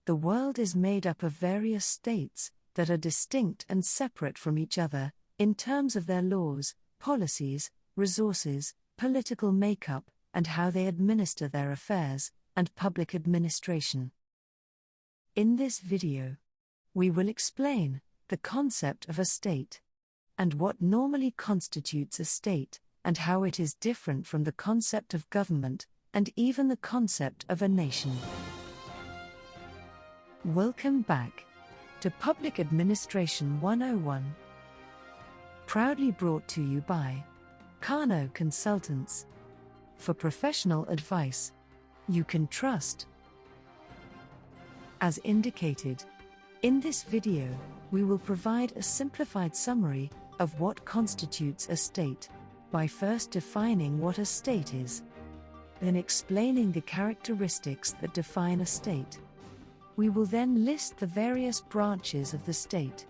The world is made up of various states that are distinct and separate from each other in terms of their laws, policies, resources, political makeup, and how they administer their affairs and public administration. In this video, we will explain the concept of a state, and what normally constitutes a state, and how it is different from the concept of government, and even the concept of a nation. Welcome back to Public Administration 101. Proudly brought to you by Kano Consultants. For professional advice you can trust. As indicated, in this video, we will provide a simplified summary of what constitutes a state, by first defining what a state is, then explaining the characteristics that define a state. We will then list the various branches of the state,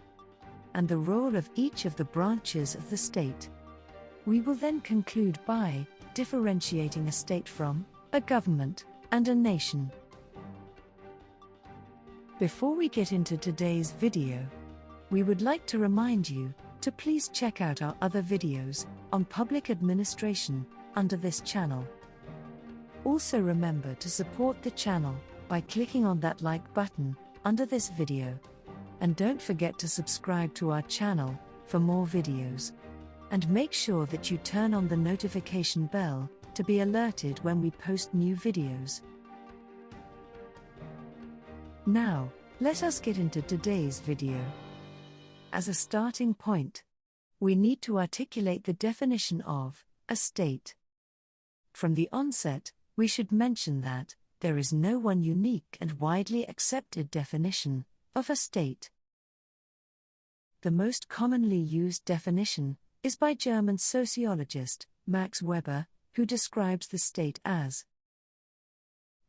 and the role of each of the branches of the state. We will then conclude by differentiating a state from a government and a nation. Before we get into today's video, we would like to remind you to please check out our other videos on public administration under this channel. Also remember to support the channel by clicking on that like button under this video. And don't forget to subscribe to our channel for more videos. And make sure that you turn on the notification bell to be alerted when we post new videos. Now, let us get into today's video. As a starting point, we need to articulate the definition of a state. From the onset, we should mention that there is no one unique and widely accepted definition of a state. The most commonly used definition is by German sociologist Max Weber, who describes the state as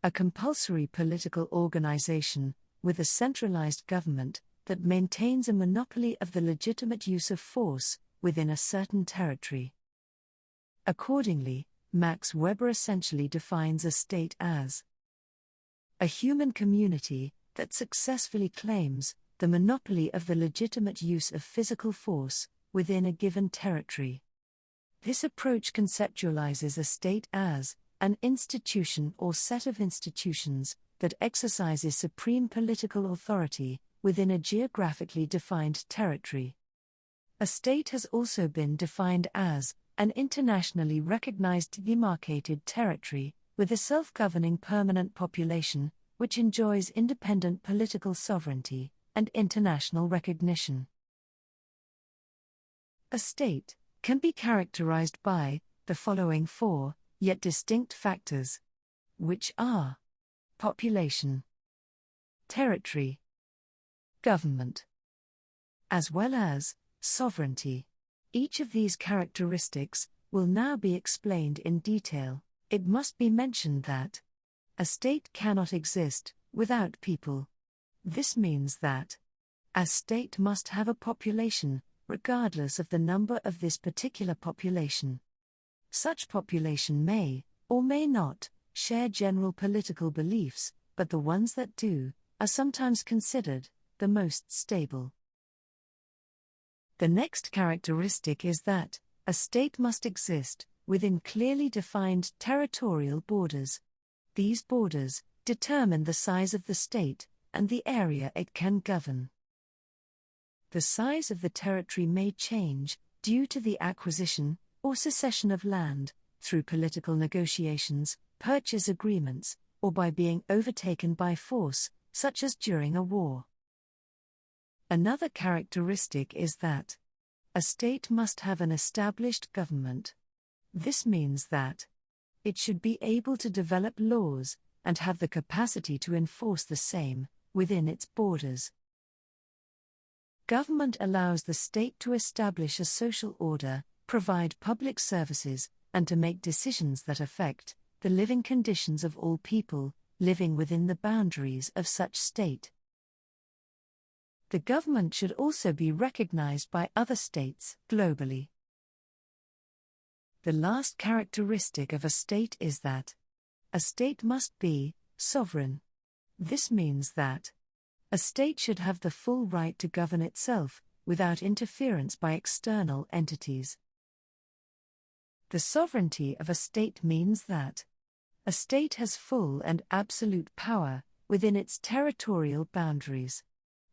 a compulsory political organization with a centralized government that maintains a monopoly of the legitimate use of force within a certain territory. Accordingly, Max Weber essentially defines a state as a human community that successfully claims the monopoly of the legitimate use of physical force within a given territory. This approach conceptualizes a state as an institution or set of institutions that exercises supreme political authority within a geographically defined territory. A state has also been defined as an internationally recognized demarcated territory with a self-governing permanent population which enjoys independent political sovereignty and international recognition. A state can be characterized by the following four, yet distinct factors, which are population, territory, government, as well as sovereignty. Each of these characteristics will now be explained in detail. It must be mentioned that a state cannot exist without people. This means that a state must have a population, regardless of the number of this particular population. Such population may, or may not, share general political beliefs, but the ones that do, are sometimes considered the most stable. The next characteristic is that a state must exist within clearly defined territorial borders. These borders determine the size of the state and the area it can govern. The size of the territory may change due to the acquisition or cession of land, through political negotiations, purchase agreements, or by being overtaken by force, such as during a war. Another characteristic is that a state must have an established government. This means that it should be able to develop laws and have the capacity to enforce the same within its borders. Government allows the state to establish a social order, provide public services, and to make decisions that affect the living conditions of all people living within the boundaries of such state. The government should also be recognized by other states globally. The last characteristic of a state is that a state must be sovereign. This means that A state should have the full right to govern itself, without interference by external entities. The sovereignty of a state means that a state has full and absolute power within its territorial boundaries.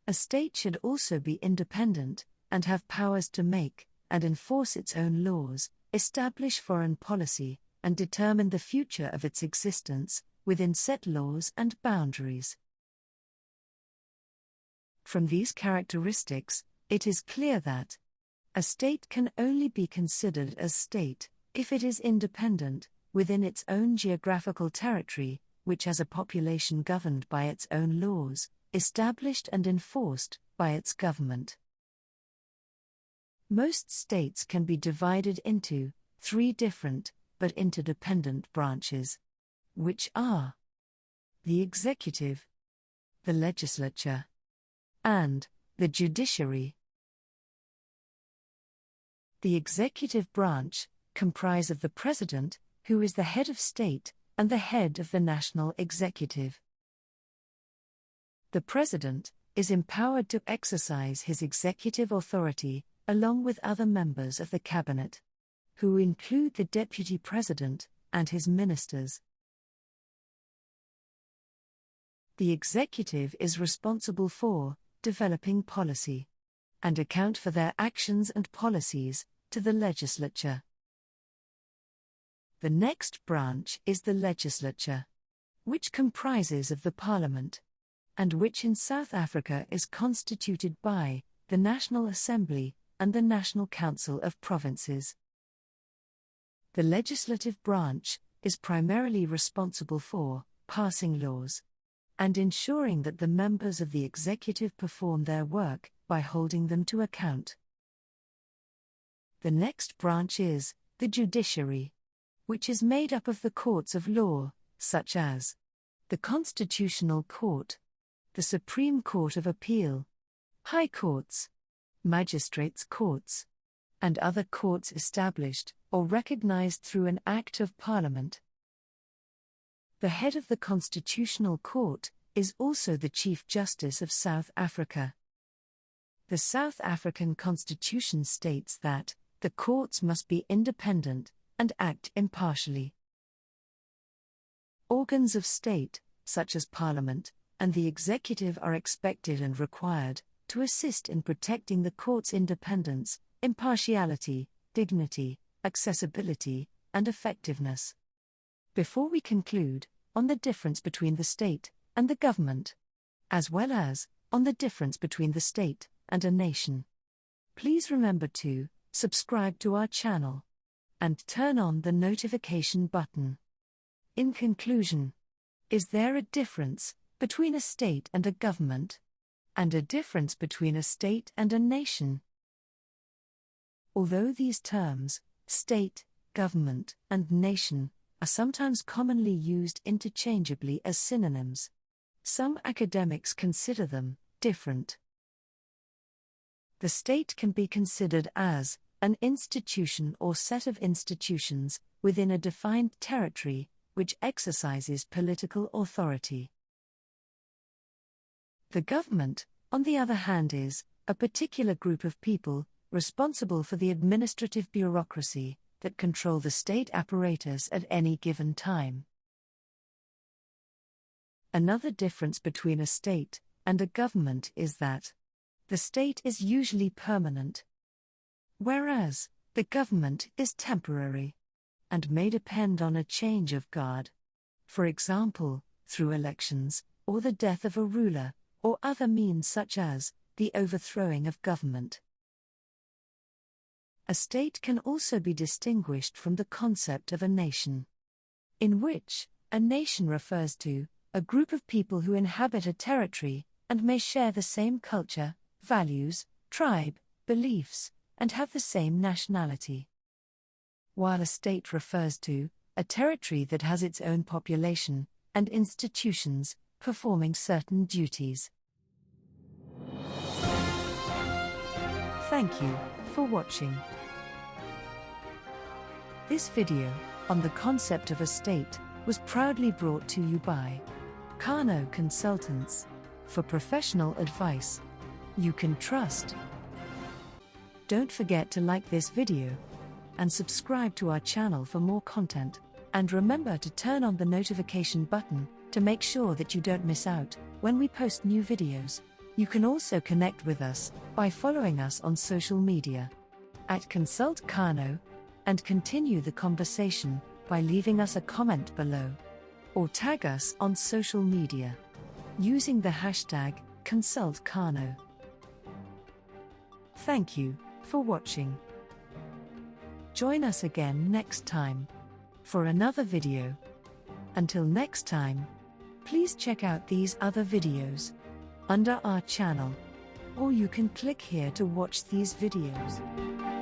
A state should also be independent and have powers to make and enforce its own laws, establish foreign policy, and determine the future of its existence within set laws and boundaries. From these characteristics, it is clear that a state can only be considered as state if it is independent within its own geographical territory, which has a population governed by its own laws, established and enforced by its government. Most states can be divided into 3 different but interdependent branches, which are the executive, the legislature, and the judiciary. The executive branch comprise of the president, who is the head of state, and the head of the national executive. The president is empowered to exercise his executive authority along with other members of the cabinet, who include the deputy president and his ministers. The executive is responsible for developing policy and account for their actions and policies to the legislature. The next branch is the legislature, which comprises of the parliament, and which in South Africa is constituted by the National Assembly and the National Council of Provinces. The legislative branch is primarily responsible for passing laws and ensuring that the members of the executive perform their work by holding them to account. The next branch is the judiciary, which is made up of the courts of law, such as the Constitutional Court, the Supreme Court of Appeal, High Courts, Magistrates' Courts, and other courts established or recognized through an Act of Parliament. The head of the Constitutional Court is also the Chief Justice of South Africa. The South African Constitution states that the courts must be independent and act impartially. Organs of state, such as Parliament and the executive, are expected and required to assist in protecting the court's independence, impartiality, dignity, accessibility, and effectiveness. Before we conclude on the difference between the state and the government, as well as on the difference between the state and a nation, please remember to subscribe to our channel and turn on the notification button. In conclusion, is there a difference between a state and a government, and a difference between a state and a nation? Although these terms, state, government, and nation, are sometimes commonly used interchangeably as synonyms, some academics consider them different. The state can be considered as an institution or set of institutions within a defined territory which exercises political authority. The government, on the other hand, is a particular group of people responsible for the administrative bureaucracy that control the state apparatus at any given time. Another difference between a state and a government is that the state is usually permanent, whereas the government is temporary and may depend on a change of guard, for example, through elections, or the death of a ruler, or other means such as the overthrowing of government. A state can also be distinguished from the concept of a nation, in which a nation refers to a group of people who inhabit a territory and may share the same culture, values, tribe, beliefs, and have the same nationality. While a state refers to a territory that has its own population and institutions performing certain duties. Thank you for watching. This video on the concept of a state was proudly brought to you by Kano Consultants. for professional advice you can trust. Don't forget to like this video and subscribe to our channel for more content. And remember to turn on the notification button to make sure that you don't miss out when we post new videos. You can also connect with us by following us on social media at Consult Kano, and continue the conversation by leaving us a comment below, or tag us on social media using the hashtag #ConsultKano. Thank you for watching. Join us again next time for another video. Until next time, please check out these other videos under our channel, or you can click here to watch these videos.